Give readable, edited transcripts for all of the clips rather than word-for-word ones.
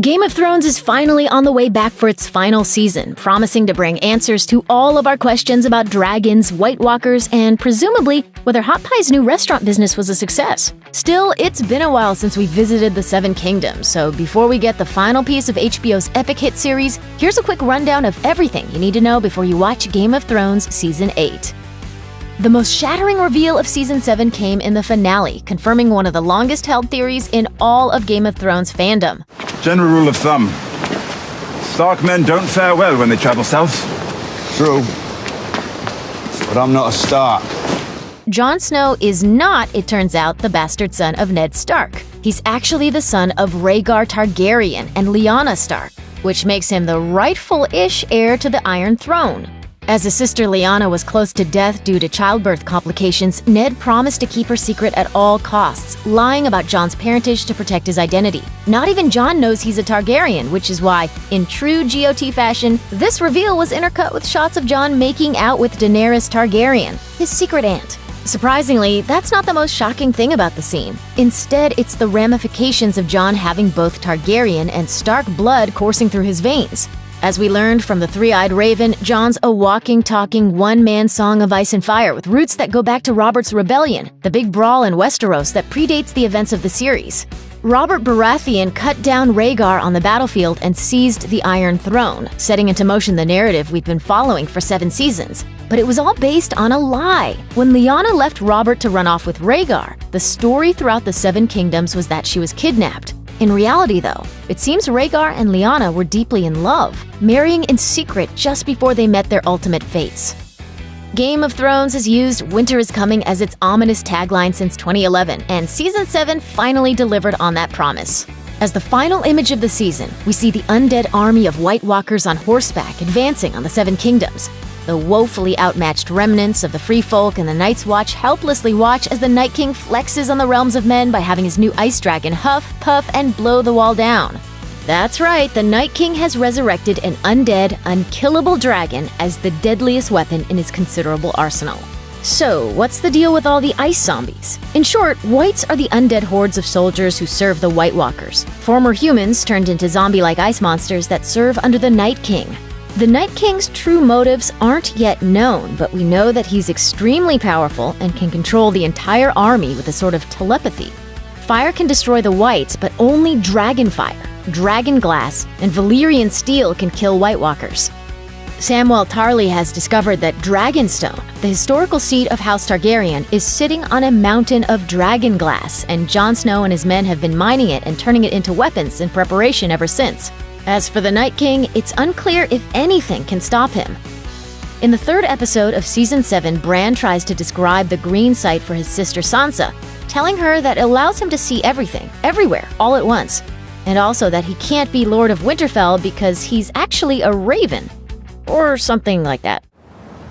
Game of Thrones is finally on the way back for its final season, promising to bring answers to all of our questions about dragons, White Walkers, and presumably whether Hot Pie's new restaurant business was a success. Still, it's been a while since we visited the Seven Kingdoms, so before we get the final piece of HBO's epic hit series, here's a quick rundown of everything you need to know before you watch Game of Thrones Season 8. The most shattering reveal of Season 7 came in the finale, confirming one of the longest-held theories in all of Game of Thrones fandom. General rule of thumb. Stark men don't fare well when they travel south. True. But I'm not a Stark. Jon Snow is not, it turns out, the bastard son of Ned Stark. He's actually the son of Rhaegar Targaryen and Lyanna Stark, which makes him the rightful-ish heir to the Iron Throne. As his sister Lyanna was close to death due to childbirth complications, Ned promised to keep her secret at all costs, lying about Jon's parentage to protect his identity. Not even Jon knows he's a Targaryen, which is why, in true GOT fashion, this reveal was intercut with shots of Jon making out with Daenerys Targaryen, his secret aunt. Surprisingly, that's not the most shocking thing about the scene. Instead, it's the ramifications of Jon having both Targaryen and Stark blood coursing through his veins. As we learned from the Three-Eyed Raven, Jon's a walking, talking, one-man song of ice and fire with roots that go back to Robert's Rebellion, the big brawl in Westeros that predates the events of the series. Robert Baratheon cut down Rhaegar on the battlefield and seized the Iron Throne, setting into motion the narrative we've been following for 7 seasons. But it was all based on a lie. When Lyanna left Robert to run off with Rhaegar, the story throughout the Seven Kingdoms was that she was kidnapped. In reality, though, it seems Rhaegar and Lyanna were deeply in love, marrying in secret just before they met their ultimate fates. Game of Thrones has used "Winter is Coming" as its ominous tagline since 2011, and Season 7 finally delivered on that promise. As the final image of the season, we see the undead army of White Walkers on horseback advancing on the Seven Kingdoms. The woefully outmatched remnants of the Free Folk and the Night's Watch helplessly watch as the Night King flexes on the realms of men by having his new ice dragon huff, puff, and blow the wall down. That's right, the Night King has resurrected an undead, unkillable dragon as the deadliest weapon in his considerable arsenal. So, what's the deal with all the ice zombies? In short, whites are the undead hordes of soldiers who serve the White Walkers, former humans turned into zombie-like ice monsters that serve under the Night King. The Night King's true motives aren't yet known, but we know that he's extremely powerful and can control the entire army with a sort of telepathy. Fire can destroy the whites, but only dragon fire, dragon glass, and Valyrian steel can kill White Walkers. Samwell Tarly has discovered that Dragonstone, the historical seat of House Targaryen, is sitting on a mountain of dragon glass, and Jon Snow and his men have been mining it and turning it into weapons in preparation ever since. As for the Night King, it's unclear if anything can stop him. In the 3rd episode of Season 7, Bran tries to describe the green sight for his sister Sansa, telling her that it allows him to see everything, everywhere, all at once, and also that he can't be Lord of Winterfell because he's actually a raven. Or something like that.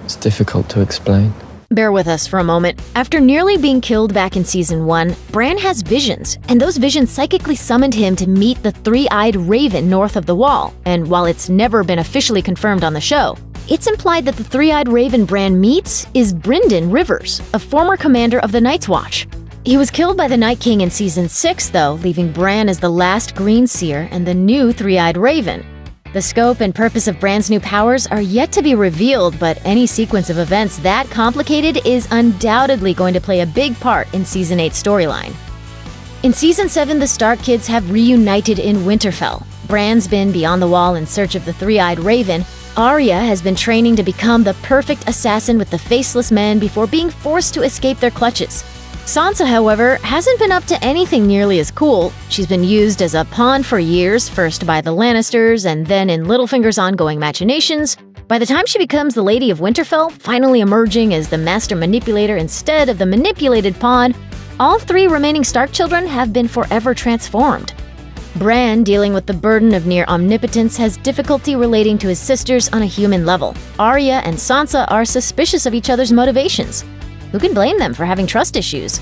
It's difficult to explain. Bear with us for a moment. After nearly being killed back in Season 1, Bran has visions, and those visions psychically summoned him to meet the Three-Eyed Raven north of the Wall. And while it's never been officially confirmed on the show, it's implied that the Three-Eyed Raven Bran meets is Brynden Rivers, a former commander of the Night's Watch. He was killed by the Night King in Season 6, though, leaving Bran as the last Green Seer and the new Three-Eyed Raven. The scope and purpose of Bran's new powers are yet to be revealed, but any sequence of events that complicated is undoubtedly going to play a big part in Season 8's storyline. In Season 7, the Stark kids have reunited in Winterfell. Bran's been beyond the wall in search of the Three-Eyed Raven. Arya has been training to become the perfect assassin with the Faceless Men before being forced to escape their clutches. Sansa, however, hasn't been up to anything nearly as cool. She's been used as a pawn for years, first by the Lannisters and then in Littlefinger's ongoing machinations. By the time she becomes the Lady of Winterfell, finally emerging as the master manipulator instead of the manipulated pawn, all 3 remaining Stark children have been forever transformed. Bran, dealing with the burden of near omnipotence, has difficulty relating to his sisters on a human level. Arya and Sansa are suspicious of each other's motivations. Who can blame them for having trust issues?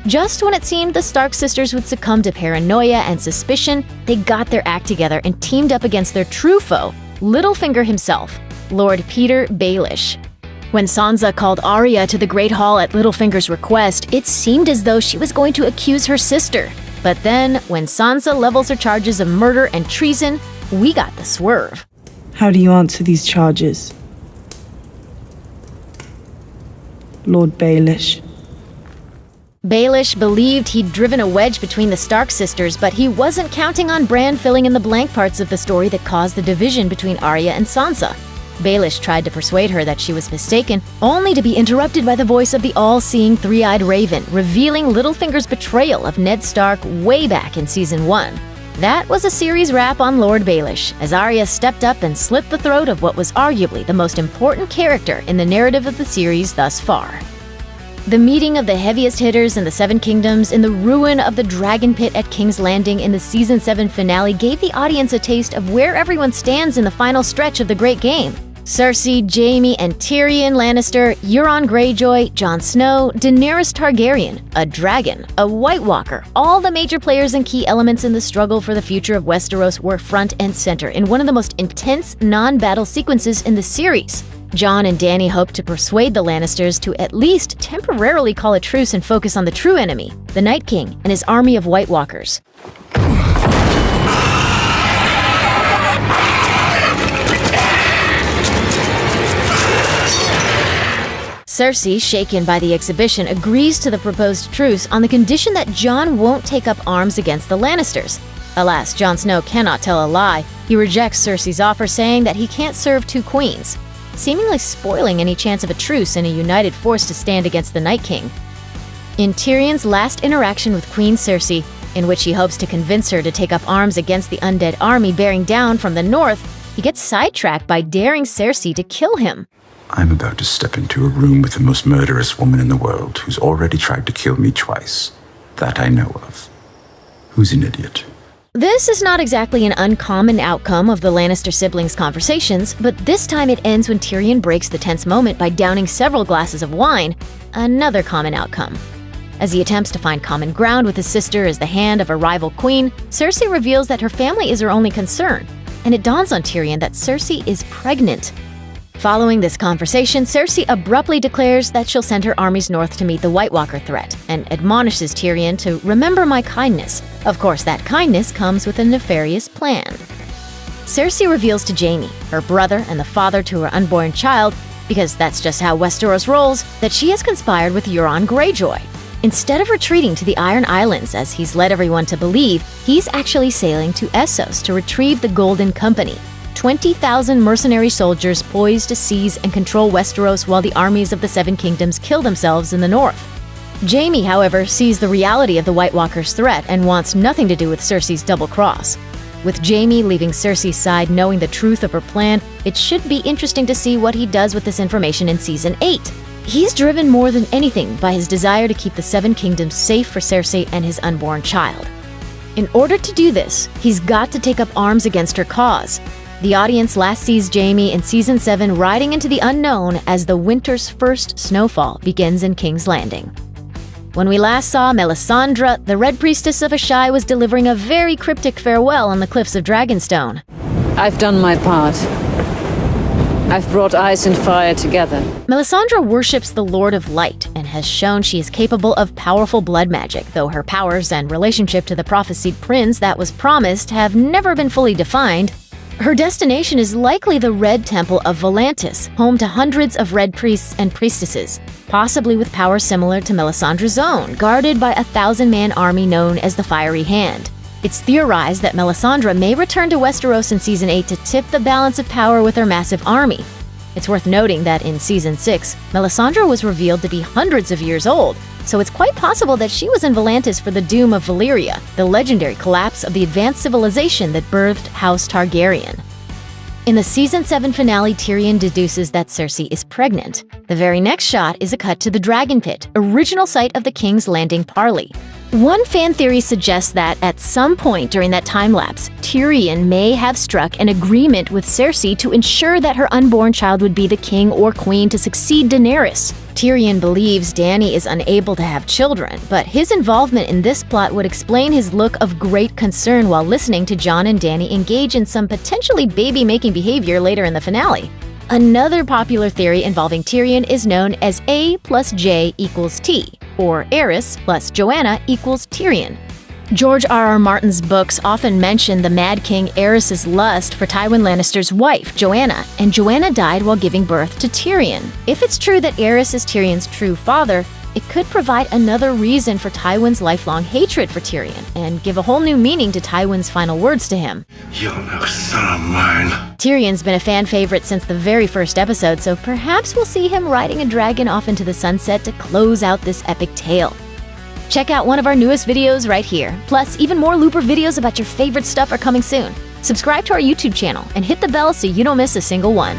Just when it seemed the Stark sisters would succumb to paranoia and suspicion, they got their act together and teamed up against their true foe, Littlefinger himself, Lord Petyr Baelish. When Sansa called Arya to the Great Hall at Littlefinger's request, it seemed as though she was going to accuse her sister. But then, when Sansa levels her charges of murder and treason, we got the swerve. How do you answer these charges, Lord Baelish? Baelish believed he'd driven a wedge between the Stark sisters, but he wasn't counting on Bran filling in the blank parts of the story that caused the division between Arya and Sansa. Baelish tried to persuade her that she was mistaken, only to be interrupted by the voice of the all-seeing three-eyed raven, revealing Littlefinger's betrayal of Ned Stark way back in Season 1. That was a series wrap on Lord Baelish, as Arya stepped up and slit the throat of what was arguably the most important character in the narrative of the series thus far. The meeting of the heaviest hitters in the Seven Kingdoms in the ruin of the Dragon Pit at King's Landing in the Season 7 finale gave the audience a taste of where everyone stands in the final stretch of the Great Game. Cersei, Jaime, and Tyrion Lannister, Euron Greyjoy, Jon Snow, Daenerys Targaryen, a dragon, a White Walker, all the major players and key elements in the struggle for the future of Westeros were front and center in one of the most intense non-battle sequences in the series. Jon and Dany hoped to persuade the Lannisters to at least temporarily call a truce and focus on the true enemy, the Night King and his army of White Walkers. Cersei, shaken by the exhibition, agrees to the proposed truce on the condition that Jon won't take up arms against the Lannisters. Alas, Jon Snow cannot tell a lie. He rejects Cersei's offer, saying that he can't serve two queens, seemingly spoiling any chance of a truce and a united force to stand against the Night King. In Tyrion's last interaction with Queen Cersei, in which he hopes to convince her to take up arms against the undead army bearing down from the north, he gets sidetracked by daring Cersei to kill him. I'm about to step into a room with the most murderous woman in the world who's already tried to kill me twice. That I know of. Who's an idiot? This is not exactly an uncommon outcome of the Lannister siblings' conversations, but this time it ends when Tyrion breaks the tense moment by downing several glasses of wine, another common outcome. As he attempts to find common ground with his sister as the hand of a rival queen, Cersei reveals that her family is her only concern, and it dawns on Tyrion that Cersei is pregnant. Following this conversation, Cersei abruptly declares that she'll send her armies north to meet the White Walker threat, and admonishes Tyrion to remember my kindness. Of course, that kindness comes with a nefarious plan. Cersei reveals to Jaime, her brother and the father to her unborn child, because that's just how Westeros rolls, that she has conspired with Euron Greyjoy. Instead of retreating to the Iron Islands, as he's led everyone to believe, he's actually sailing to Essos to retrieve the Golden Company, 20,000 mercenary soldiers poised to seize and control Westeros while the armies of the Seven Kingdoms kill themselves in the north. Jaime, however, sees the reality of the White Walkers' threat and wants nothing to do with Cersei's double cross. With Jaime leaving Cersei's side knowing the truth of her plan, it should be interesting to see what he does with this information in Season 8. He's driven more than anything by his desire to keep the Seven Kingdoms safe for Cersei and his unborn child. In order to do this, he's got to take up arms against her cause. The audience last sees Jaime in Season 7 riding into the unknown as the winter's first snowfall begins in King's Landing. When we last saw Melisandre, the Red Priestess of Asshai was delivering a very cryptic farewell on the cliffs of Dragonstone. I've done my part. I've brought ice and fire together. Melisandre worships the Lord of Light and has shown she is capable of powerful blood magic, though her powers and relationship to the prophesied prince that was promised have never been fully defined. Her destination is likely the Red Temple of Volantis, home to hundreds of red priests and priestesses, possibly with powers similar to Melisandre's own, guarded by a 1,000-man army known as the Fiery Hand. It's theorized that Melisandre may return to Westeros in Season 8 to tip the balance of power with her massive army. It's worth noting that in Season 6, Melisandre was revealed to be hundreds of years old, so it's quite possible that she was in Volantis for the doom of Valyria, the legendary collapse of the advanced civilization that birthed House Targaryen. In the Season 7 finale, Tyrion deduces that Cersei is pregnant. The very next shot is a cut to the Dragon Pit, original site of the King's Landing parley. One fan theory suggests that, at some point during that time-lapse, Tyrion may have struck an agreement with Cersei to ensure that her unborn child would be the king or queen to succeed Daenerys. Tyrion believes Dany is unable to have children, but his involvement in this plot would explain his look of great concern while listening to Jon and Dany engage in some potentially baby-making behavior later in the finale. Another popular theory involving Tyrion is known as A plus J equals T, or Aerys plus Joanna equals Tyrion. George R.R. Martin's books often mention the Mad King Aerys's lust for Tywin Lannister's wife, Joanna, and Joanna died while giving birth to Tyrion. If it's true that Aerys is Tyrion's true father, it could provide another reason for Tywin's lifelong hatred for Tyrion, and give a whole new meaning to Tywin's final words to him. You're no son of mine. Tyrion's been a fan favorite since the very first episode, so perhaps we'll see him riding a dragon off into the sunset to close out this epic tale. Check out one of our newest videos right here. Plus, even more Looper videos about your favorite stuff are coming soon. Subscribe to our YouTube channel and hit the bell so you don't miss a single one.